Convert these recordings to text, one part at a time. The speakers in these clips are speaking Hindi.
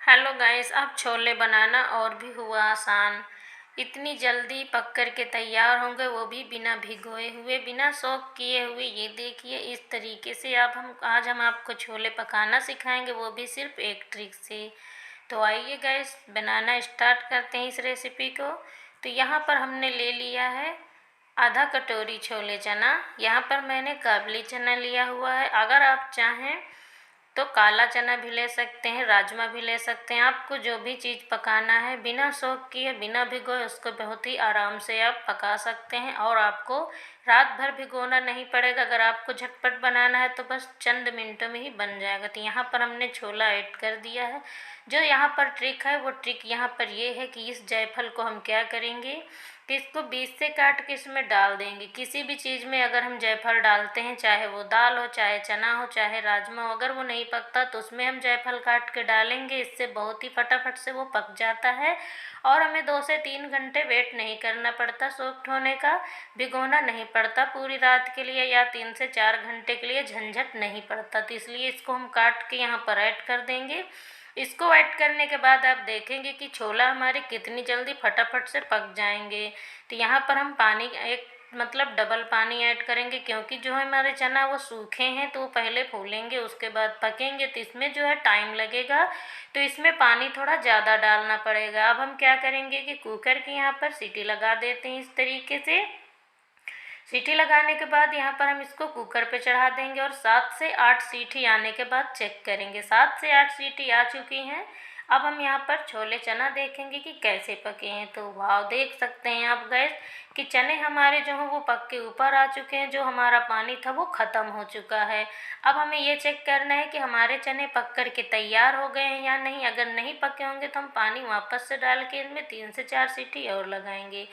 हेलो गाइस, अब छोले बनाना और भी हुआ आसान। इतनी जल्दी पक कर के तैयार होंगे, वो भी बिना भिगोए हुए, बिना सोक किए हुए। ये देखिए, इस तरीके से आज हम आपको छोले पकाना सिखाएंगे, वो भी सिर्फ एक ट्रिक से। तो आइए गाइस, बनाना स्टार्ट करते हैं इस रेसिपी को। तो यहाँ पर हमने ले लिया है आधा कटोरी छोले चना। यहाँ पर मैंने काबली चना लिया हुआ है। अगर आप चाहें तो काला चना भी ले सकते हैं, राजमा भी ले सकते हैं। आपको जो भी चीज़ पकाना है बिना सोक किए, बिना भिगोए, उसको बहुत ही आराम से आप पका सकते हैं। और आपको रात भर भिगोना नहीं पड़ेगा। अगर आपको झटपट बनाना है तो बस चंद मिनटों में ही बन जाएगा। तो यहाँ पर हमने छोला ऐड कर दिया है। जो यहाँ पर ट्रिक है, वो ट्रिक यहाँ पर ये है कि इस जायफल को हम क्या करेंगे कि इसको बीच से काट के इसमें डाल देंगे। किसी भी चीज़ में अगर हम जायफल डालते हैं, चाहे वो दाल हो, चाहे चना हो, चाहे राजमा हो, अगर वो नहीं पकता तो उसमें हम जायफल काट के डालेंगे। इससे बहुत ही फटाफट से वो पक जाता है और हमें 2 से 3 घंटे वेट नहीं करना पड़ता सॉफ्ट होने का। भिगोना नहीं पड़ता पूरी रात के लिए, या 3 से 4 घंटे के लिए झंझट नहीं पड़ता। तो इसलिए इसको हम काट के यहाँ पर ऐड कर देंगे। इसको ऐड करने के बाद आप देखेंगे कि छोला हमारे कितनी जल्दी फटाफट से पक जाएंगे। तो यहाँ पर हम पानी एक मतलब डबल पानी ऐड करेंगे, क्योंकि जो है हमारे चना वो सूखे हैं, तो वो पहले फूलेंगे उसके बाद पकेंगे, तो इसमें जो है टाइम लगेगा। तो इसमें पानी थोड़ा ज़्यादा डालना पड़ेगा। अब हम क्या करेंगे कि कुकर की यहाँ पर सीटी लगा देते हैं इस तरीके से। सीटी लगाने के बाद यहाँ पर हम इसको कुकर पे चढ़ा देंगे और 7 से 8 सीटी आने के बाद चेक करेंगे। 7 से 8 सीटी आ चुकी हैं। अब हम यहाँ पर छोले चना देखेंगे कि कैसे पके हैं। तो वाह, देख सकते हैं आप गैस कि चने हमारे जो हैं वो पक के ऊपर आ चुके हैं। जो हमारा पानी था वो ख़त्म हो चुका है। अब हमें ये चेक करना है कि हमारे चने पक कर के तैयार हो गए हैं या नहीं। अगर नहीं पके होंगे तो हम पानी वापस से डाल के इनमें 3 से 4 सीटी और लगाएंगे।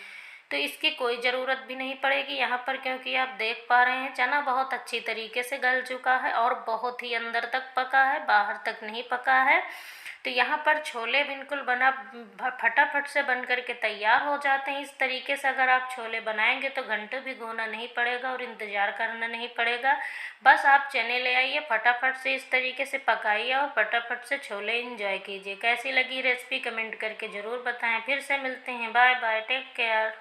तो इसकी कोई ज़रूरत भी नहीं पड़ेगी यहाँ पर, क्योंकि आप देख पा रहे हैं चना बहुत अच्छी तरीके से गल चुका है और बहुत ही अंदर तक पका है, बाहर तक नहीं पका है। तो यहाँ पर छोले बिल्कुल फटाफट से बन कर के तैयार हो जाते हैं। इस तरीके से अगर आप छोले बनाएंगे तो घंटों भिगोना नहीं पड़ेगा और इंतज़ार करना नहीं पड़ेगा। बस आप चने ले आइए, फटाफट से इस तरीके से पकाइए और फटाफट से छोले इंजॉय कीजिए। कैसी लगी रेसिपी कमेंट करके ज़रूर बताएं। फिर से मिलते हैं। Bye bye, take care.